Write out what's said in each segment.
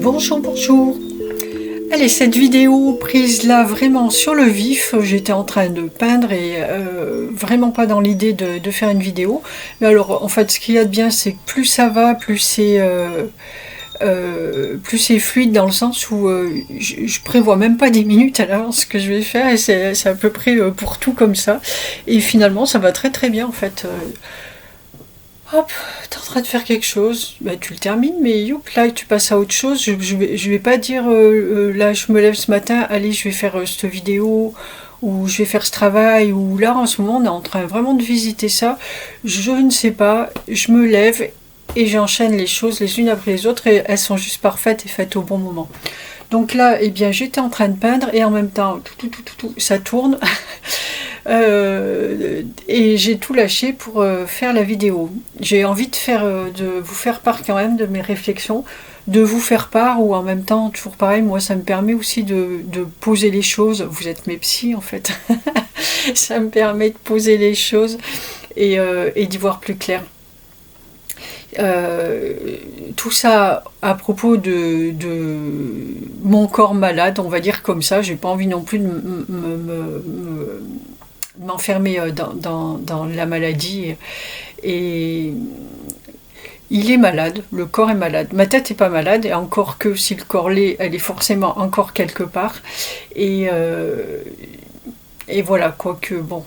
Bonjour, bonjour. Allez, cette vidéo prise là vraiment sur le vif, j'étais en train de peindre et vraiment pas dans l'idée de faire une vidéo. Mais alors, en fait, ce qu'il y a de bien, c'est que plus ça va, plus c'est fluide dans le sens où je prévois même pas des minutes à l'avance ce que je vais faire et c'est à peu près pour tout comme ça. Et finalement, ça va très très bien en fait. Hop, t'es en train de faire quelque chose, bah, tu le termines, mais youp, là tu passes à autre chose. Je vais pas dire là je me lève ce matin, allez je vais faire cette vidéo ou je vais faire ce travail, ou là en ce moment on est en train vraiment de visiter ça. Je ne sais pas, je me lève et j'enchaîne les choses les unes après les autres et elles sont juste parfaites et faites au bon moment. Donc là, eh bien, j'étais en train de peindre et en même temps, ça tourne. Et j'ai tout lâché pour faire la vidéo. J'ai envie de vous faire part quand même de mes réflexions, de vous faire part, ou en même temps, toujours pareil, moi ça me permet aussi de poser les choses. Vous êtes mes psys en fait. Ça me permet de poser les choses et d'y voir plus clair. Tout ça à propos de mon corps malade, on va dire comme ça. J'ai pas envie non plus de m'enfermer dans la maladie. Et il est malade, le corps est malade. Ma tête est pas malade, et encore que si le corps l'est, elle est forcément encore quelque part. Et voilà, quoique bon.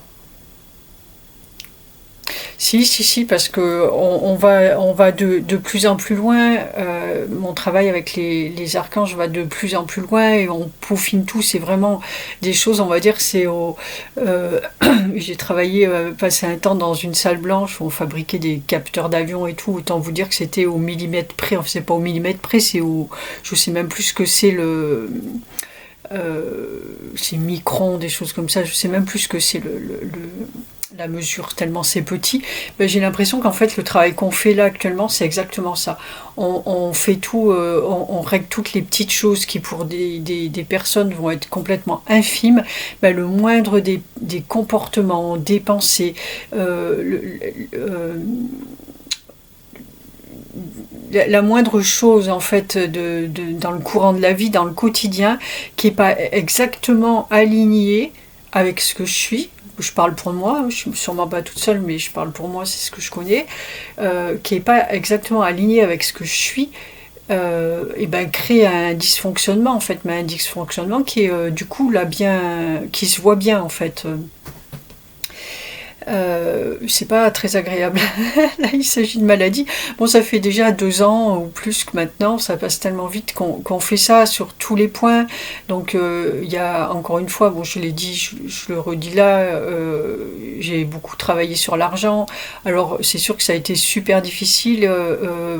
Si, parce que on va de plus en plus loin. Mon travail avec les archanges va de plus en plus loin et on peaufine tout. C'est vraiment des choses, on va dire, j'ai travaillé, passé un temps dans une salle blanche où on fabriquait des capteurs d'avion et tout. Autant vous dire que c'était au millimètre près. Enfin, c'est pas au millimètre près, je sais même plus ce que c'est c'est micron, des choses comme ça. Je sais même plus ce que c'est la mesure, tellement c'est petit. Ben, j'ai l'impression qu'en fait le travail qu'on fait là actuellement c'est exactement ça. On fait tout, on règle toutes les petites choses qui pour des personnes vont être complètement infimes. Ben, le moindre des comportements, des pensées, la moindre chose en fait dans le courant de la vie, dans le quotidien, qui n'est pas exactement alignée avec ce que je suis. Je parle pour moi, je suis sûrement pas toute seule, mais je parle pour moi, c'est ce que je connais, qui n'est pas exactement aligné avec ce que je suis, et ben crée un dysfonctionnement en fait, mais un dysfonctionnement qui est du coup là bien, qui se voit bien en fait. C'est pas très agréable. Là, il s'agit de maladie. Bon, ça fait déjà 2 ans ou plus que maintenant, ça passe tellement vite qu'on fait ça sur tous les points. Donc, il y a encore une fois, bon, je l'ai dit, je le redis là, j'ai beaucoup travaillé sur l'argent. Alors, c'est sûr que ça a été super difficile.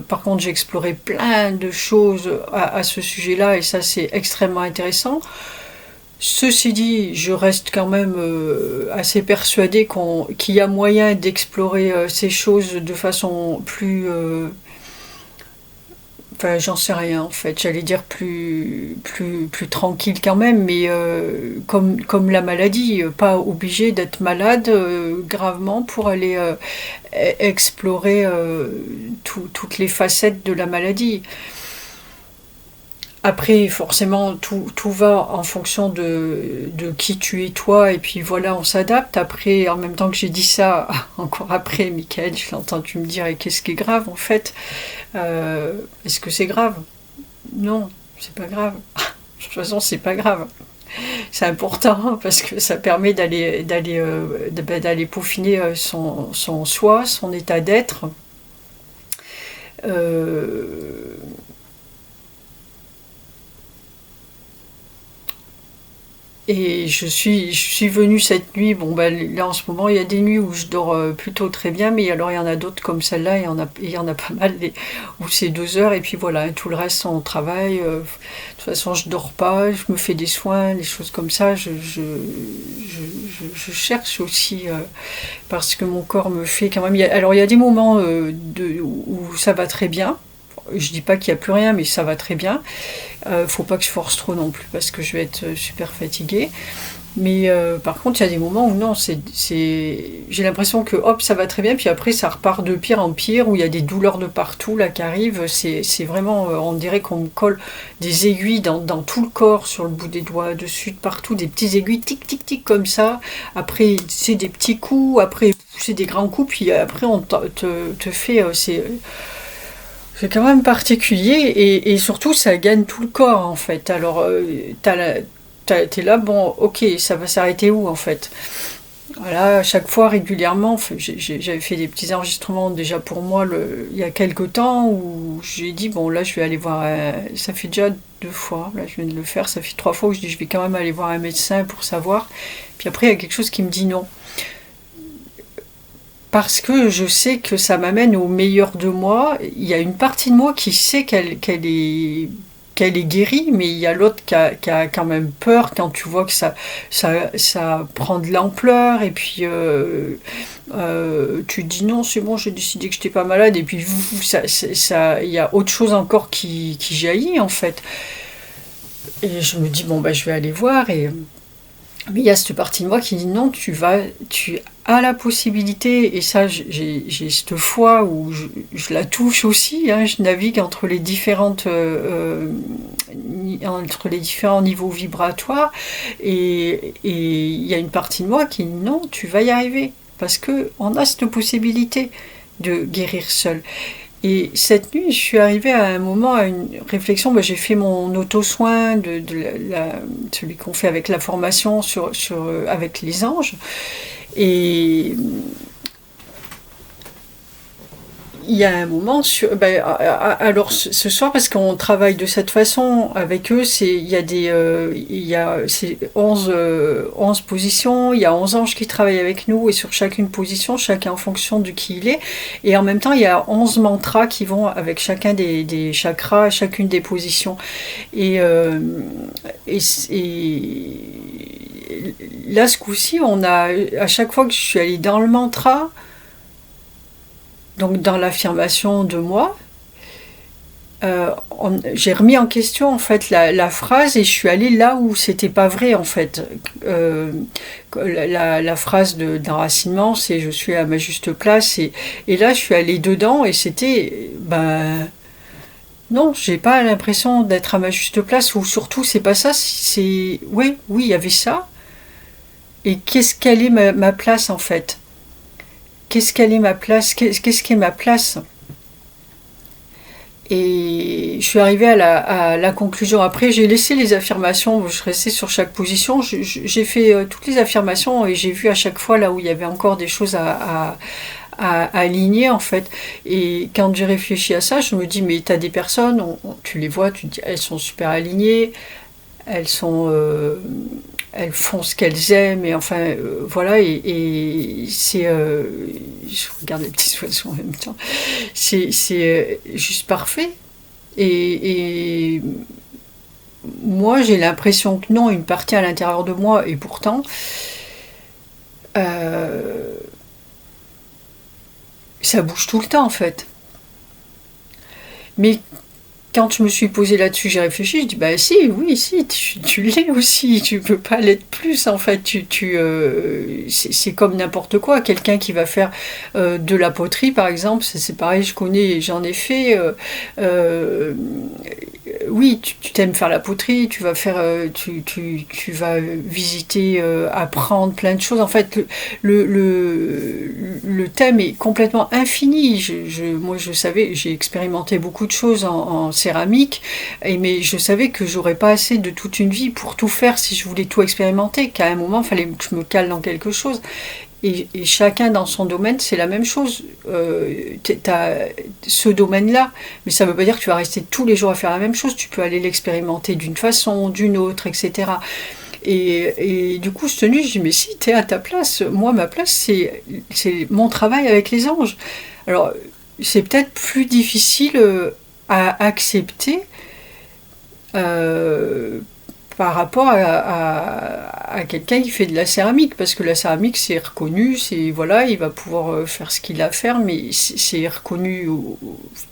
Par contre, j'ai exploré plein de choses à ce sujet-là et ça, c'est extrêmement intéressant. Ceci dit, je reste quand même assez persuadée qu'il y a moyen d'explorer ces choses de façon plus... enfin, j'en sais rien en fait, j'allais dire plus tranquille quand même, mais comme la maladie, pas obligé d'être malade gravement pour aller explorer toutes les facettes de la maladie. Après, forcément, tout va en fonction de qui tu es toi, et puis voilà, on s'adapte. Après, en même temps que j'ai dit ça, encore après, Michael, je l'ai entendu me dire, et qu'est-ce qui est grave en fait est-ce que c'est grave? Non, c'est pas grave. De toute façon, c'est pas grave. C'est important parce que ça permet d'aller peaufiner son soi, son état d'être. Et je suis venue cette nuit, bon ben là en ce moment il y a des nuits où je dors plutôt très bien, mais alors il y en a d'autres comme celle-là, il y en a pas mal où c'est 2 heures et puis voilà, tout le reste on travaille, de toute façon je dors pas, je me fais des soins, des choses comme ça, je cherche aussi, parce que mon corps me fait quand même, alors il y a des moments où ça va très bien. Je dis pas qu'il n'y a plus rien, mais ça va très bien. Faut pas que je force trop non plus parce que je vais être super fatiguée. Mais par contre, il y a des moments où non, j'ai l'impression que hop, ça va très bien, puis après ça repart de pire en pire, où il y a des douleurs de partout là qui arrivent. C'est vraiment, on dirait qu'on me colle des aiguilles dans tout le corps, sur le bout des doigts, dessus, de partout, des petites aiguilles, tic tic tic comme ça. Après, c'est des petits coups, après c'est des grands coups, puis après on te fait, c'est quand même particulier et surtout ça gagne tout le corps en fait. Alors t'es là, bon, ok, ça va s'arrêter où en fait? Voilà, à chaque fois régulièrement, enfin, j'avais fait des petits enregistrements déjà pour moi il y a quelques temps où j'ai dit bon là je vais aller voir, ça fait déjà 2 fois, là je viens de le faire, ça fait 3 fois où je dis je vais quand même aller voir un médecin pour savoir. Puis après il y a quelque chose qui me dit non. Parce que je sais que ça m'amène au meilleur de moi. Il y a une partie de moi qui sait qu'elle est guérie, mais il y a l'autre qui a quand même peur quand tu vois que ça prend de l'ampleur. Et puis tu te dis non, c'est bon, j'ai décidé que je n'étais pas malade. Et puis il y a autre chose encore qui jaillit en fait. Et je me dis bon, bah, je vais aller voir. Mais il y a cette partie de moi qui dit non, tu as la possibilité, et ça j'ai cette foi où je la touche aussi, hein, je navigue entre les différents niveaux vibratoires, et il y a une partie de moi qui dit non, tu vas y arriver, parce qu'on a cette possibilité de guérir seul. Et cette nuit, je suis arrivée à un moment, à une réflexion. J'ai fait mon auto-soin, celui qu'on fait avec la formation avec les anges. Et il y a un moment, alors ce soir, parce qu'on travaille de cette façon avec eux, c'est 11 positions, il y a 11 anges qui travaillent avec nous, et sur chacune position, chacun en fonction de qui il est. Et en même temps, il y a 11 mantras qui vont avec chacun des chakras, chacune des positions. Et, là, ce coup-ci, à chaque fois que je suis allée dans le mantra, donc dans l'affirmation de moi, j'ai remis en question en fait la phrase, et je suis allée là où c'était pas vrai en fait. La phrase d'enracinement, c'est je suis à ma juste place, et là je suis allée dedans, et c'était non, j'ai pas l'impression d'être à ma juste place, ou surtout c'est pas ça, oui, il y avait ça, et quelle est ma place en fait? Quelle est ma place? Qu'est-ce qu'est ma place? Et je suis arrivée à la conclusion. Après, j'ai laissé les affirmations, je restais sur chaque position. J'ai fait toutes les affirmations, et j'ai vu à chaque fois là où il y avait encore des choses à aligner en fait. Et quand j'ai réfléchi à ça, je me dis mais t'as des personnes, tu les vois, tu te dis elles sont super alignées, elles sont elles font ce qu'elles aiment, et enfin voilà, et c'est je regarde les petits oiseaux en même temps, c'est juste parfait. Et moi j'ai l'impression que non, une partie à l'intérieur de moi, et pourtant euh, ça bouge tout le temps en fait. Mais quand je me suis posée là-dessus, j'ai réfléchi, je dis bah si, oui, si, tu l'es aussi, tu peux pas l'être plus en fait. C'est comme n'importe quoi. Quelqu'un qui va faire de la poterie par exemple, c'est pareil, je connais, j'en ai fait. Oui, tu t'aimes faire la poterie, tu vas faire, tu vas visiter, apprendre plein de choses. En fait, le thème est complètement infini. Moi, je savais, j'ai expérimenté beaucoup de choses en céramique, mais je savais que j'aurais pas assez de toute une vie pour tout faire si je voulais tout expérimenter. Qu'à un moment, il fallait que je me cale dans quelque chose. Et chacun dans son domaine, c'est la même chose. Tu as ce domaine-là, mais ça ne veut pas dire que tu vas rester tous les jours à faire la même chose. Tu peux aller l'expérimenter d'une façon, d'une autre, etc. Et du coup, cette nuit, je dis, mais si, tu es à ta place. Moi, ma place, c'est mon travail avec les anges. Alors, c'est peut-être plus difficile à accepter, par rapport à quelqu'un qui fait de la céramique, parce que la céramique c'est reconnu, c'est voilà, il va pouvoir faire ce qu'il a à faire, mais c'est reconnu,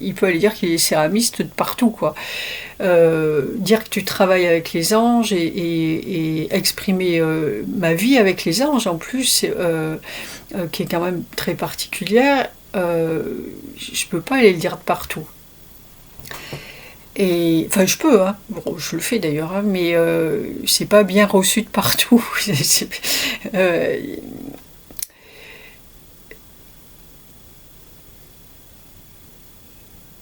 il peut aller dire qu'il est céramiste de partout, quoi. Dire que tu travailles avec les anges et exprimer ma vie avec les anges en plus, qui est quand même très particulière, je peux pas aller le dire de partout. Et, enfin, je peux, hein. Bon, je le fais d'ailleurs, hein, mais c'est pas bien reçu de partout. Euh,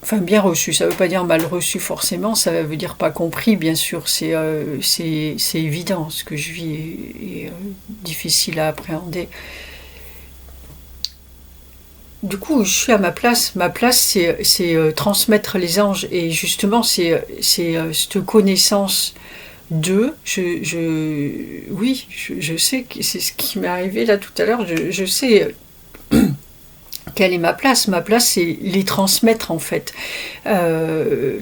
enfin, bien reçu, ça veut pas dire mal reçu forcément, ça veut dire pas compris, bien sûr. C'est évident, ce que je vis est difficile à appréhender. Du coup, je suis à ma place. Ma place, c'est transmettre les anges. Et justement, c'est cette connaissance d'eux. Oui, je sais que c'est ce qui m'est arrivé là tout à l'heure. Je sais quelle est ma place? Ma place, c'est les transmettre en fait.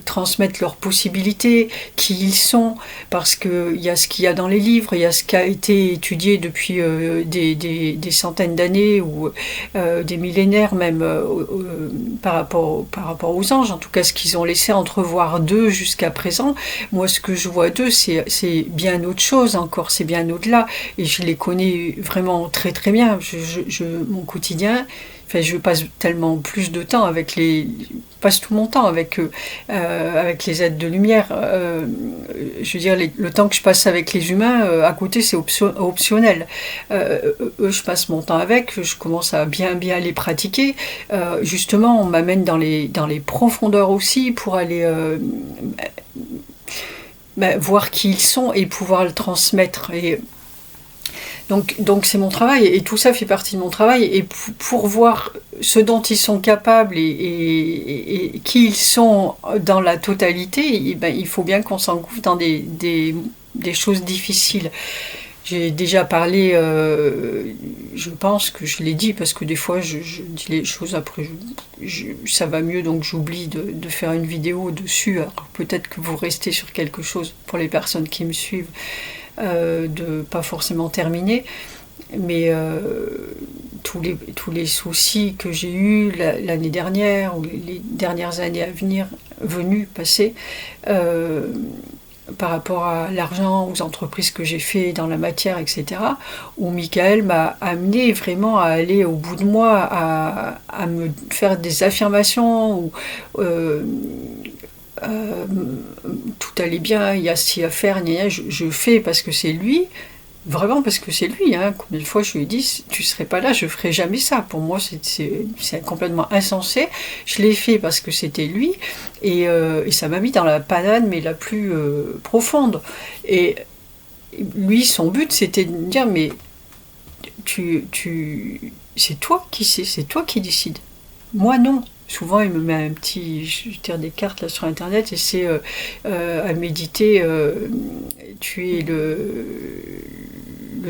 Transmettre leurs possibilités, qui ils sont, parce qu'il y a ce qu'il y a dans les livres, il y a ce qui a été étudié depuis des centaines d'années ou des millénaires même par rapport aux anges, en tout cas ce qu'ils ont laissé entrevoir d'eux jusqu'à présent. Moi, ce que je vois d'eux, c'est bien autre chose encore, c'est bien au-delà, et je les connais vraiment très très bien. Mon quotidien, enfin, je passe tellement plus de temps avec passe tout mon temps avec eux, avec les êtres de lumière. Je veux dire, le temps que je passe avec les humains, à côté, c'est optionnel. Eux, je passe mon temps avec, je commence à bien les pratiquer. Justement, on m'amène dans les profondeurs aussi pour aller voir qui ils sont et pouvoir le transmettre. Et donc c'est mon travail, et tout ça fait partie de mon travail, et pour voir ce dont ils sont capables et qui ils sont dans la totalité, et ben, il faut bien qu'on s'engouffre dans des choses difficiles. J'ai déjà parlé, je pense que je l'ai dit, parce que des fois je dis les choses après, ça va mieux, donc j'oublie de faire une vidéo dessus. Alors peut-être que vous restez sur quelque chose pour les personnes qui me suivent. De pas forcément terminer, mais tous les soucis que j'ai eus l'année dernière ou les dernières années passées, par rapport à l'argent, aux entreprises que j'ai fait dans la matière, etc., où Michael m'a amené vraiment à aller au bout de moi, à me faire des affirmations, où tout allait bien, il y a ci à faire, je fais parce que c'est lui, vraiment parce que c'est lui. Hein. Combien de fois je lui ai dit, tu serais pas là, je ferais jamais ça. Pour moi, c'est complètement insensé. Je l'ai fait parce que c'était lui, et ça m'a mis dans la panade, mais la plus profonde. Et lui, son but, c'était de me dire, mais c'est toi qui sais, c'est toi qui décides. Moi, non. Souvent, il me met un petit... Je tire des cartes là sur Internet, et c'est à méditer. Tu es le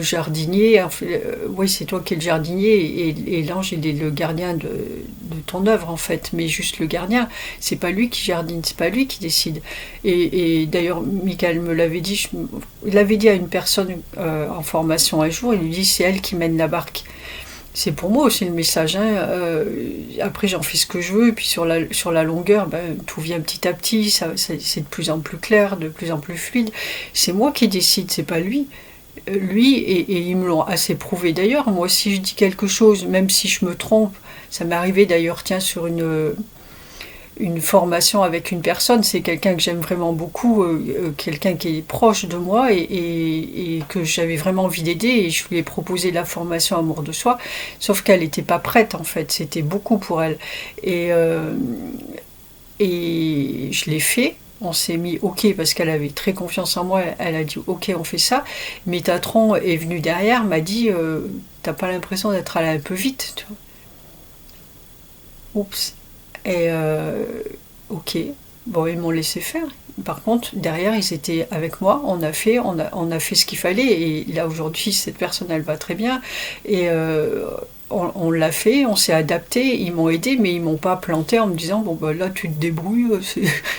jardinier. Enfin, oui, c'est toi qui es le jardinier, et l'ange, il est le gardien de ton œuvre, en fait. Mais juste le gardien. C'est pas lui qui jardine, c'est pas lui qui décide. Et d'ailleurs, Michael me l'avait dit. Il l'avait dit à une personne en formation un jour. Il lui dit, c'est elle qui mène la barque. C'est pour moi aussi le message. Hein. Après, j'en fais ce que je veux, et puis sur la longueur, ben, tout vient petit à petit, c'est de plus en plus clair, de plus en plus fluide. C'est moi qui décide, c'est pas lui. Lui, et ils me l'ont assez prouvé d'ailleurs. Moi, si je dis quelque chose, même si je me trompe, ça m'est arrivé d'ailleurs, tiens, sur une formation avec une personne, c'est quelqu'un que j'aime vraiment beaucoup, quelqu'un qui est proche de moi, et que j'avais vraiment envie d'aider, et je lui ai proposé la formation Amour de soi, sauf qu'elle n'était pas prête en fait, c'était beaucoup pour elle, et je l'ai fait. On s'est mis OK parce qu'elle avait très confiance en moi, elle a dit OK, on fait ça. Métatron est venu derrière, m'a dit t'as pas l'impression d'être allé un peu vite, tu vois. Oups. Et ok, bon, ils m'ont laissé faire. Par contre, derrière, ils étaient avec moi, on a fait ce qu'il fallait, et là aujourd'hui, cette personne, elle va très bien. Et on l'a fait, on s'est adapté, ils m'ont aidé, mais ils m'ont pas planté en me disant bon bah là tu te débrouilles,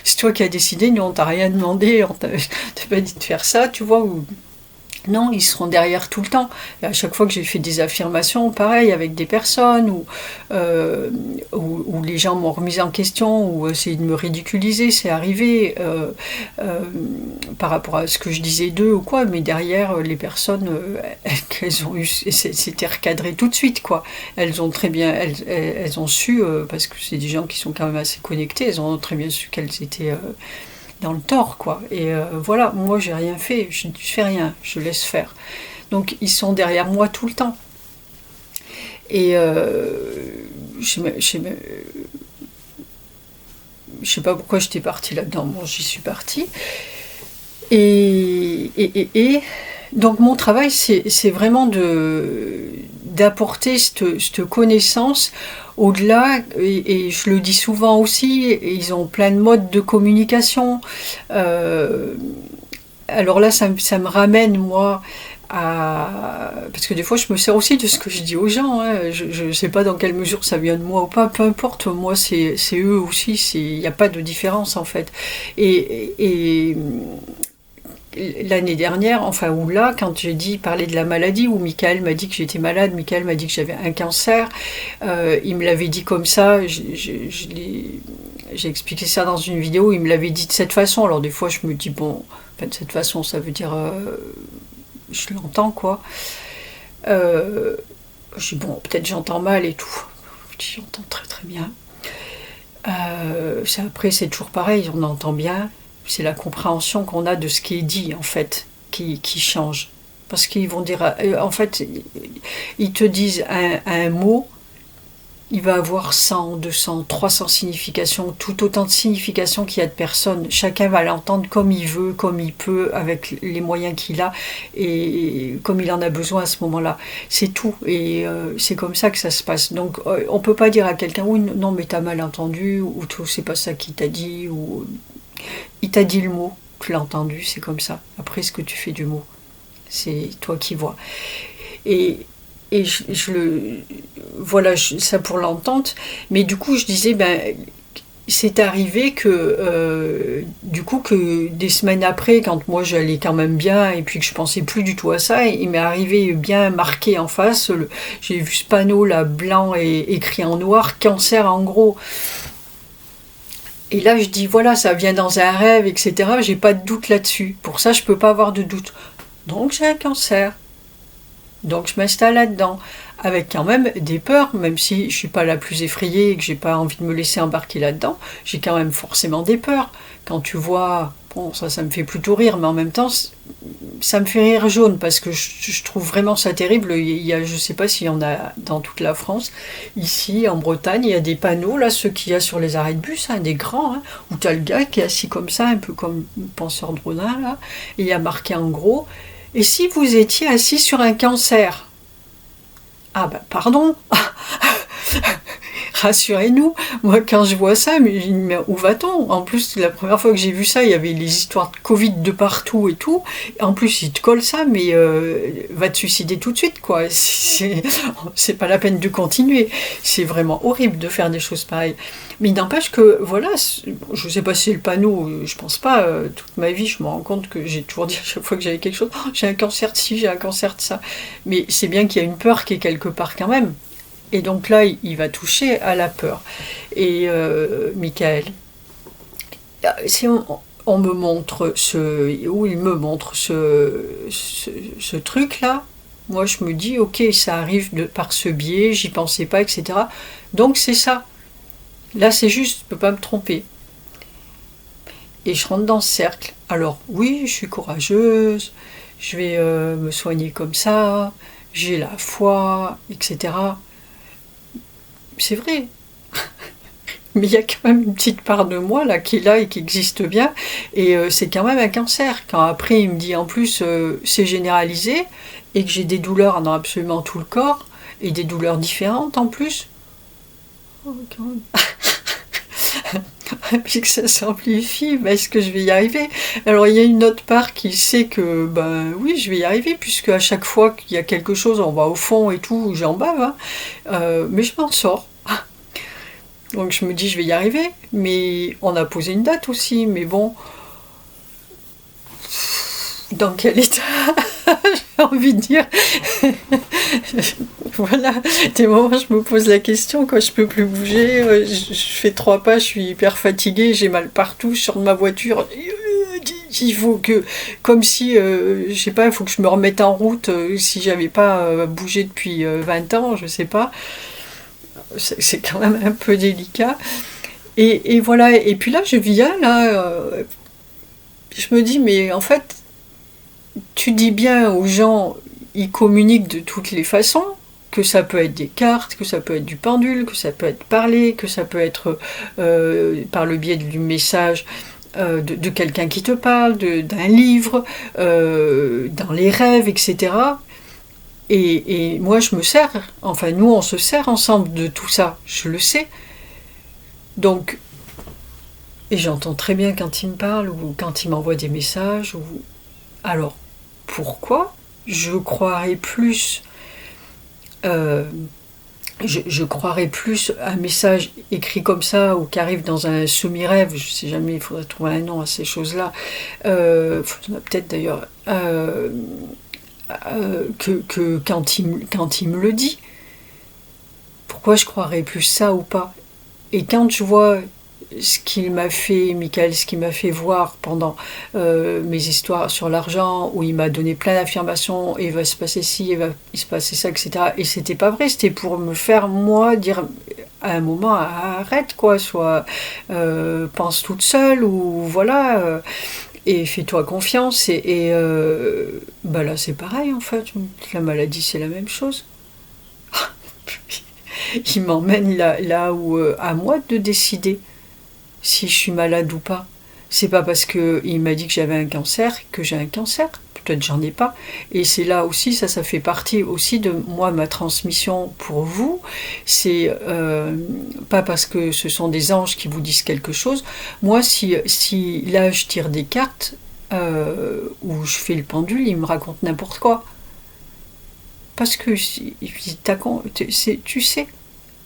c'est toi qui as décidé, nous on t'a rien demandé, on t'a pas dit de faire ça, tu vois. Ou non, ils seront derrière tout le temps. Et à chaque fois que j'ai fait des affirmations, pareil, avec des personnes, où les gens m'ont remise en question, ou essayé de me ridiculiser, c'est arrivé par rapport à ce que je disais d'eux ou quoi, mais derrière, les personnes, elles ont eu, c'était recadré tout de suite, quoi. Elles ont très bien, elles ont su, parce que c'est des gens qui sont quand même assez connectés, elles ont très bien su qu'elles étaient dans le tort, quoi. Et voilà, moi j'ai rien fait, je fais rien, je laisse faire. Donc ils sont derrière moi tout le temps. Et je sais pas pourquoi j'étais partie là-dedans, bon j'y suis partie. Et donc mon travail c'est vraiment d'apporter cette connaissance au-delà, et je le dis souvent aussi, ils ont plein de modes de communication. Alors là, ça me ramène, moi, parce que des fois, je me sers aussi de ce que je dis aux gens. Hein. Je ne sais pas dans quelle mesure ça vient de moi ou pas, peu importe, moi, c'est eux aussi, il n'y a pas de différence, en fait. Et l'année dernière, enfin, ou là, quand j'ai parlé de la maladie, où Michael m'a dit que j'étais malade, Michael m'a dit que j'avais un cancer, il me l'avait dit comme ça, j'ai expliqué ça dans une vidéo, il me l'avait dit de cette façon, alors des fois je me dis, bon, enfin, de cette façon, ça veut dire, je l'entends, quoi. Je dis, bon, peut-être j'entends mal et tout. Je dis, j'entends très très bien. Après, c'est toujours pareil, on entend bien. C'est la compréhension qu'on a de ce qui est dit, en fait, qui change. Parce qu'ils vont dire, en fait, ils te disent un mot, il va avoir 100, 200, 300 significations, tout autant de significations qu'il y a de personnes. Chacun va l'entendre comme il veut, comme il peut, avec les moyens qu'il a, et comme il en a besoin à ce moment-là. C'est tout, et c'est comme ça que ça se passe. Donc, on peut pas dire à quelqu'un, oui, non, mais t'as mal entendu, ou c'est pas ça qu'il t'a dit, ou... Il t'a dit le mot, tu l'as entendu, c'est comme ça. Après, ce que tu fais du mot, c'est toi qui vois. Et voilà, ça pour l'entente. Mais du coup, je disais, ben, c'est arrivé que, du coup, que des semaines après, quand moi j'allais quand même bien et puis que je pensais plus du tout à ça, il m'est arrivé bien marqué en face. J'ai vu ce panneau là, blanc et écrit en noir, cancer en gros. Et là, je dis, voilà, ça vient dans un rêve, etc. J'ai pas de doute là-dessus. Pour ça, je peux pas avoir de doute. Donc, j'ai un cancer. Donc, je m'installe là-dedans. Avec quand même des peurs, même si je suis pas la plus effrayée et que j'ai pas envie de me laisser embarquer là-dedans, j'ai quand même forcément des peurs. Quand tu vois, bon, ça me fait plutôt rire, mais en même temps, ça me fait rire jaune, parce que je trouve vraiment ça terrible. Je sais pas s'il y en a dans toute la France. Ici, en Bretagne, il y a des panneaux, là, ceux qu'il y a sur les arrêts de bus, hein, des grands, hein, où tu as le gars qui est assis comme ça, un peu comme penseur de Rodin, là, et il y a marqué en gros, et si vous étiez assis sur un cancer? Ah ben, pardon. Rassurez-nous, moi quand je vois ça, mais où va-t-on? En plus, la première fois que j'ai vu ça, il y avait les histoires de Covid de partout et tout. En plus, ils te collent ça, mais va te suicider tout de suite, quoi. C'est pas la peine de continuer. C'est vraiment horrible de faire des choses pareilles. Mais il n'empêche que, voilà, je sais pas si c'est le panneau, je pense pas, toute ma vie, je me rends compte que j'ai toujours dit à chaque fois que j'avais quelque chose, oh, j'ai un cancer de ci, j'ai un cancer de ça. Mais c'est bien qu'il y a une peur qui est quelque part quand même. Et donc là, il va toucher à la peur. Et Michael, si on me montre il me montre ce truc-là, moi je me dis, ok, ça arrive par ce biais, j'y pensais pas, etc. Donc c'est ça. Là c'est juste, je peux pas me tromper. Et je rentre dans ce cercle. Alors oui, je suis courageuse, je vais me soigner comme ça, j'ai la foi, etc. C'est vrai. Mais il y a quand même une petite part de moi là qui est là et qui existe bien. Et c'est quand même un cancer. Quand après il me dit en plus c'est généralisé et que j'ai des douleurs dans absolument tout le corps et des douleurs différentes en plus. Oh, quand même. puis que ça s'amplifie, ben, est-ce que je vais y arriver? Alors il y a une autre part qui sait que ben oui, je vais y arriver, puisque à chaque fois qu'il y a quelque chose, on va au fond et tout, j'en bave, hein. Mais je m'en sors. Donc je me dis je vais y arriver, mais on a posé une date aussi, mais bon, dans quel état? J'ai envie de dire. Voilà, des moments je me pose la question quand je peux plus bouger, je fais 3 pas, je suis hyper fatiguée, j'ai mal partout, je sors de ma voiture, il faut que, comme si, je sais pas, il faut que je me remette en route, si j'avais pas bougé depuis 20 ans, je sais pas, c'est quand même un peu délicat. Et voilà, et puis là je viens, là, je me dis, mais en fait, tu dis bien aux gens, ils communiquent de toutes les façons, que ça peut être des cartes, que ça peut être du pendule, que ça peut être parlé, que ça peut être par le biais du message de quelqu'un qui te parle, d'un livre, dans les rêves, etc. Et moi je me sers, enfin nous on se sert ensemble de tout ça, je le sais. Donc, et j'entends très bien quand il me parle ou quand il m'envoie des messages. Alors, pourquoi je croirais plus euh, je croirais plus un message écrit comme ça ou qui arrive dans un semi-rêve, je sais jamais, il faudrait trouver un nom à ces choses-là, peut-être d'ailleurs, que quand il me le dit. Pourquoi je croirais plus ça ou pas? Et quand je vois ce qu'il m'a fait, Michael, ce qu'il m'a fait voir pendant mes histoires sur l'argent, où il m'a donné plein d'affirmations, et il va se passer ci, il va se passer ça, etc. Et c'était pas vrai, c'était pour me faire, moi, dire à un moment, arrête, quoi, soit pense toute seule, ou voilà, et fais-toi confiance. Bah là, c'est pareil, en fait. La maladie, c'est la même chose. Il m'emmène là où, à moi de décider si je suis malade ou pas. C'est pas parce qu'il m'a dit que j'avais un cancer que j'ai un cancer. Peut-être j'en ai pas. Et c'est là aussi, ça fait partie aussi de moi, ma transmission pour vous. C'est pas parce que ce sont des anges qui vous disent quelque chose. Moi, si là je tire des cartes ou je fais le pendule, il me raconte n'importe quoi. Parce que tu sais,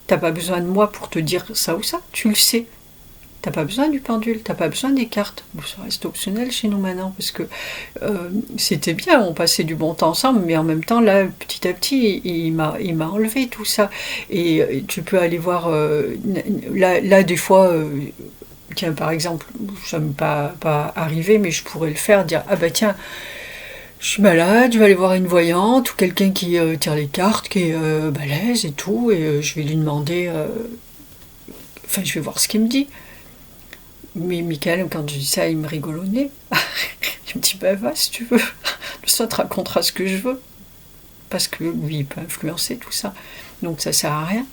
t'as pas besoin de moi pour te dire ça ou ça, tu le sais. T'as pas besoin du pendule, t'as pas besoin des cartes. Bon, ça reste optionnel chez nous maintenant, parce que c'était bien, on passait du bon temps ensemble, mais en même temps, là, petit à petit, il m'a enlevé tout ça. Et tu peux aller voir, là des fois, tiens, par exemple, ça m'est pas arrivé, mais je pourrais le faire, dire, ah bah tiens, je suis malade, je vais aller voir une voyante, ou quelqu'un qui tire les cartes, qui est balèze et tout, et je vais lui demander, enfin, je vais voir ce qu'il me dit. Mais Michael, quand je dis ça, il me rigole au nez. Il me dit, bah va si tu veux. Ça te racontera ce que je veux. Parce que lui, il peut influencer tout ça. Donc ça sert à rien.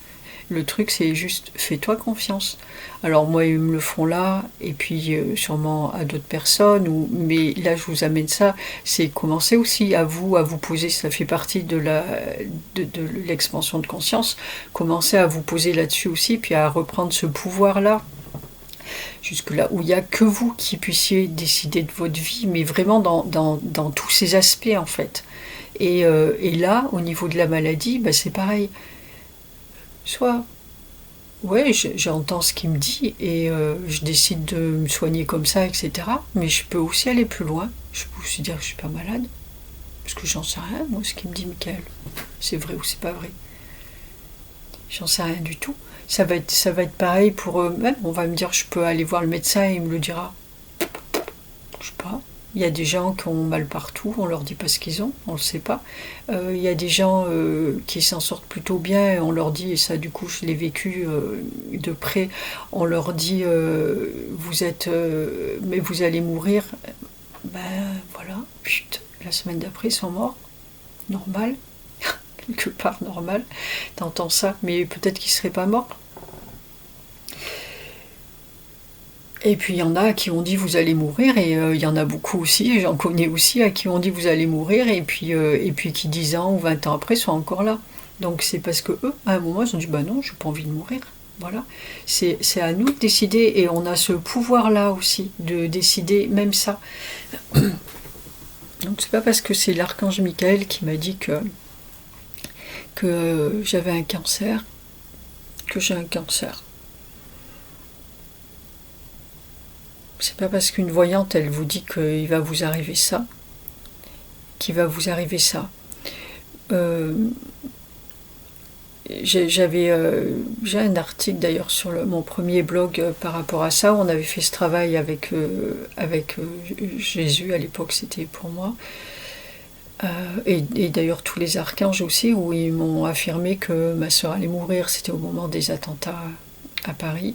Le truc, c'est juste, fais-toi confiance. Alors moi, ils me le font là, et puis sûrement à d'autres personnes. Mais là, je vous amène ça. C'est commencer aussi à vous poser. Ça fait partie de l'expansion de conscience. Commencez à vous poser là-dessus aussi, puis à reprendre ce pouvoir-là. Jusque-là, où il n'y a que vous qui puissiez décider de votre vie, mais vraiment dans tous ces aspects, en fait. Et là, au niveau de la maladie, bah, c'est pareil. Soit, ouais, j'entends ce qu'il me dit, et je décide de me soigner comme ça, etc. Mais je peux aussi aller plus loin. Je peux aussi dire que je suis pas malade. Parce que j'en sais rien, moi, ce qu'il me dit, Michael. C'est vrai ou c'est pas vrai. J'en sais rien du tout. Ça va être pareil pour eux-mêmes. On va me dire, je peux aller voir le médecin et il me le dira. Je sais pas. Il y a des gens qui ont mal partout, on leur dit pas ce qu'ils ont, on le sait pas. Il y a des gens qui s'en sortent plutôt bien, et on leur dit, et ça du coup je l'ai vécu de près, on leur dit, mais vous allez mourir. Ben voilà, chut, la semaine d'après ils sont morts. Normal. Quelque part normal, t'entends ça, mais peut-être qu'il serait pas mort. Et puis il y en a à qui on dit vous allez mourir, et il y en a beaucoup aussi, et j'en connais aussi à qui on dit vous allez mourir, et puis qui 10 ans ou 20 ans après sont encore là. Donc c'est parce que eux, à un moment, ils ont dit bah non, j'ai pas envie de mourir. Voilà, c'est à nous de décider et on a ce pouvoir-là aussi de décider même ça. Donc c'est pas parce que c'est l'archange Michael qui m'a dit que j'avais un cancer que j'ai un cancer. C'est pas parce qu'une voyante elle vous dit qu'il va vous arriver ça qu'il va vous arriver ça. J'ai un article d'ailleurs sur mon premier blog par rapport à ça. On avait fait ce travail avec Jésus, à l'époque c'était pour moi. Et d'ailleurs tous les archanges aussi, où ils m'ont affirmé que ma soeur allait mourir. C'était au moment des attentats à Paris.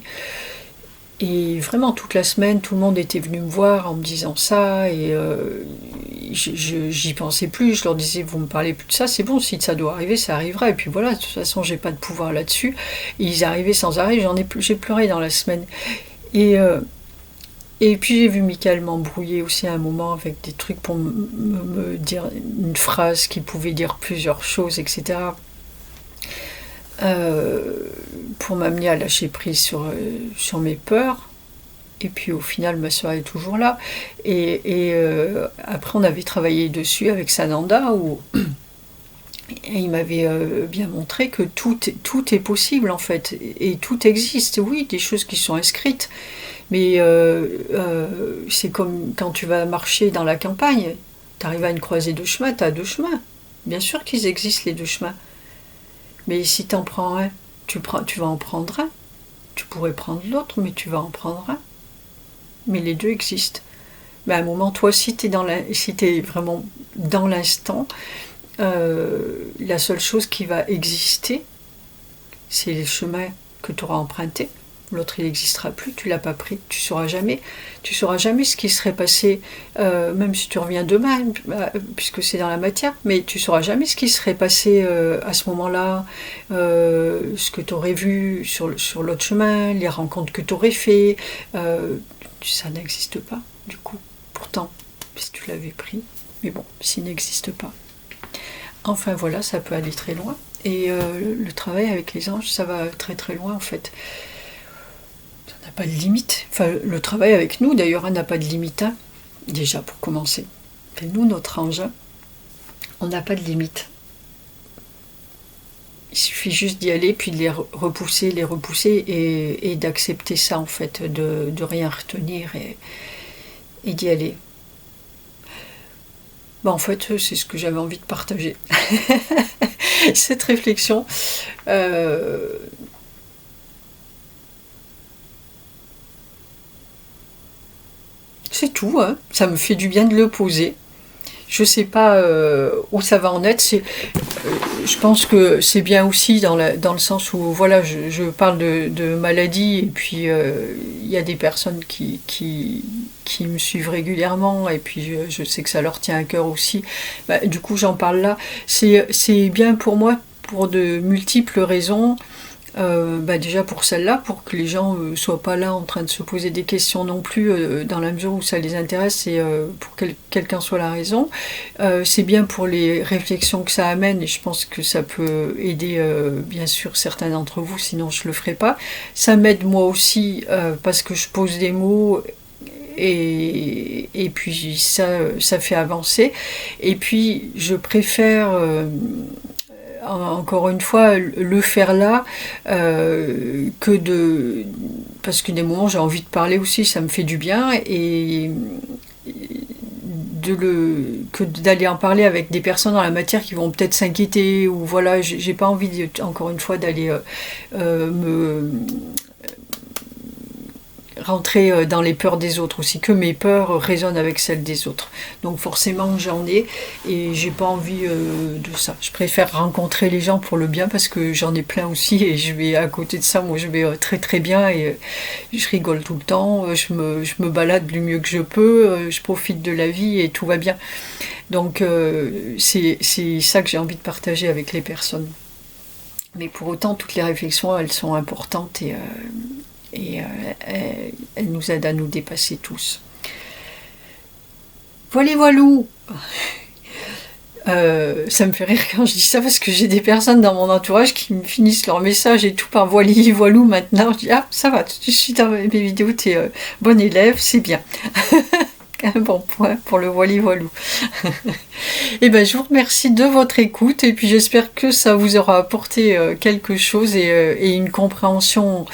Et vraiment toute la semaine, tout le monde était venu me voir en me disant ça, et j'y pensais plus. Je leur disais, vous me parlez plus de ça, c'est bon, si ça doit arriver, ça arrivera. Et puis voilà, de toute façon, j'ai pas de pouvoir là-dessus. Et ils arrivaient sans arrêt, j'ai pleuré dans la semaine. Et puis j'ai vu Michael m'embrouiller aussi à un moment avec des trucs pour me dire une phrase qui pouvait dire plusieurs choses, etc. Pour m'amener à lâcher prise sur mes peurs. Et puis au final, ma soeur est toujours là. Et après, on avait travaillé dessus avec Sananda, où et il m'avait bien montré que tout est possible en fait. Et tout existe, oui, des choses qui sont inscrites. Mais c'est comme quand tu vas marcher dans la campagne. Tu arrives à une croisée de chemin, tu as deux chemins. Bien sûr qu'ils existent, les deux chemins. Mais si tu en prends un, tu vas en prendre un. Tu pourrais prendre l'autre, mais tu vas en prendre un. Mais les deux existent. Mais à un moment, toi, si tu es vraiment dans l'instant, la seule chose qui va exister, c'est les chemins que tu auras empruntés. L'autre, il n'existera plus, tu ne l'as pas pris, tu sauras jamais ce qui serait passé, même si tu reviens demain, puisque c'est dans la matière, mais tu ne sauras jamais ce qui serait passé à ce moment-là, ce que tu aurais vu sur l'autre chemin, les rencontres que tu aurais fait, ça n'existe pas, du coup. Pourtant, si tu l'avais pris, mais bon, s'il n'existe pas. Enfin voilà, ça peut aller très loin. Et le travail avec les anges, ça va très très loin en fait. Ça n'a pas de limite. Enfin, le travail avec nous, d'ailleurs, n'a pas de limite. Hein. Déjà, pour commencer. Et nous, notre ange, on n'a pas de limite. Il suffit juste d'y aller, puis de les repousser, et d'accepter ça, en fait, de rien retenir et d'y aller. En fait, c'est ce que j'avais envie de partager. Cette réflexion. C'est tout, hein. Ça me fait du bien de le poser. Je sais pas où ça va en être. Je pense que c'est bien aussi dans le sens où voilà, je parle de maladie, et puis il y a des personnes qui me suivent régulièrement, et puis je sais que ça leur tient à cœur aussi. Du coup, j'en parle là. C'est bien pour moi pour de multiples raisons. Déjà pour celle-là, pour que les gens soient pas là en train de se poser des questions non plus, dans la mesure où ça les intéresse, et pour que quelqu'un soit la raison. C'est bien pour les réflexions que ça amène, et je pense que ça peut aider bien sûr certains d'entre vous, sinon je le ferai pas. Ça m'aide moi aussi parce que je pose des mots, et puis ça fait avancer. Et puis je préfère encore une fois le faire là, parce que des moments j'ai envie de parler aussi, ça me fait du bien, et que d'aller en parler avec des personnes dans la matière qui vont peut-être s'inquiéter, ou voilà, j'ai pas envie encore une fois d'aller me rentrer dans les peurs des autres aussi, que mes peurs résonnent avec celles des autres. Donc forcément j'en ai, et j'ai pas envie de ça. Je préfère rencontrer les gens pour le bien, parce que j'en ai plein aussi, et je vais à côté de ça, moi je vais très très bien, et je rigole tout le temps, je me balade du mieux que je peux, je profite de la vie et tout va bien. Donc c'est ça que j'ai envie de partager avec les personnes. Mais pour autant, toutes les réflexions, elles sont importantes, et elle nous aide à nous dépasser tous. Voilou. Ça me fait rire quand je dis ça parce que j'ai des personnes dans mon entourage qui me finissent leur message et tout par voili voilou maintenant. Je dis ah ça va, tu suis dans mes vidéos, t'es bon élève, c'est bien. Un bon point pour le voili voilou. Et ben je vous remercie de votre écoute et puis j'espère que ça vous aura apporté quelque chose et une compréhension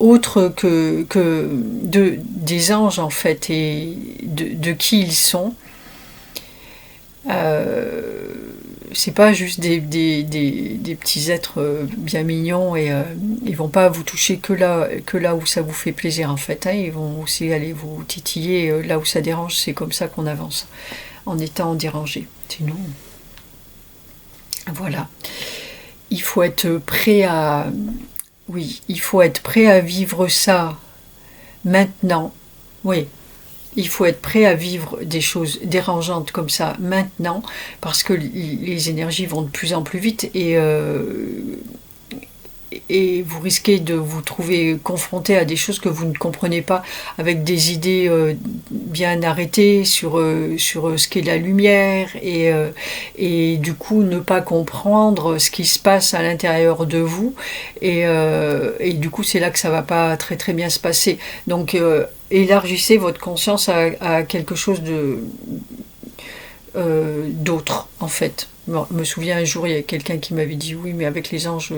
autre que des anges en fait et de qui ils sont. C'est pas juste des petits êtres bien mignons et ils vont pas vous toucher que là où ça vous fait plaisir en fait, hein. Ils vont aussi aller vous titiller là où ça dérange. C'est comme ça qu'on avance, en étant dérangé. Sinon, voilà. Il faut être prêt à... Oui, il faut être prêt à vivre ça maintenant. Oui, il faut être prêt à vivre des choses dérangeantes comme ça maintenant, parce que les énergies vont de plus en plus vite et vous risquez de vous trouver confronté à des choses que vous ne comprenez pas, avec des idées bien arrêtées sur ce qu'est la lumière, et du coup ne pas comprendre ce qui se passe à l'intérieur de vous, et du coup c'est là que ça va pas très très bien se passer. Donc élargissez votre conscience à quelque chose d'autre en fait. Je me souviens un jour, il y a quelqu'un qui m'avait dit oui, mais avec les anges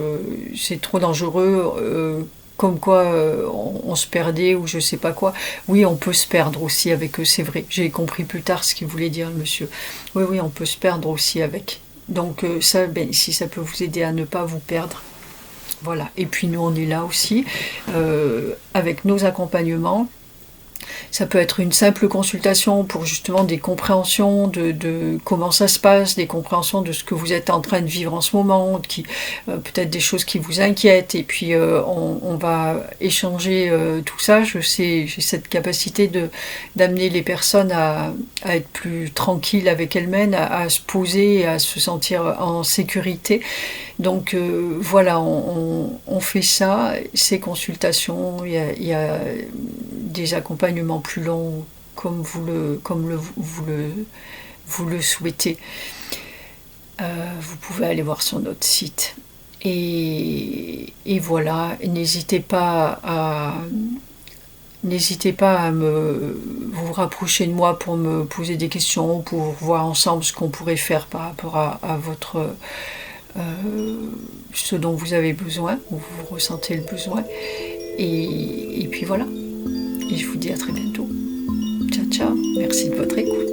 c'est trop dangereux, comme quoi on se perdait ou je sais pas quoi. Oui, on peut se perdre aussi avec eux, c'est vrai. J'ai compris plus tard ce qu'il voulait dire le monsieur. Oui, oui, on peut se perdre aussi avec. Donc ça, si ça peut vous aider à ne pas vous perdre. Voilà. Et puis nous on est là aussi avec nos accompagnements. Ça peut être une simple consultation pour justement des compréhensions de comment ça se passe, des compréhensions de ce que vous êtes en train de vivre en ce moment, peut-être des choses qui vous inquiètent, et puis on va échanger tout ça. J'ai cette capacité d'amener les personnes à être plus tranquilles avec elles-mêmes, à se poser et à se sentir en sécurité. Donc voilà, on fait ça, ces consultations, il y a des accompagnements plus longs comme vous le souhaitez. Vous pouvez aller voir sur notre site. Et voilà, n'hésitez pas à vous rapprocher de moi pour me poser des questions, pour voir ensemble ce qu'on pourrait faire par rapport à votre ce dont vous avez besoin, ou vous ressentez le besoin. Et puis voilà. Et je vous dis à très bientôt. Ciao, ciao. Merci de votre écoute.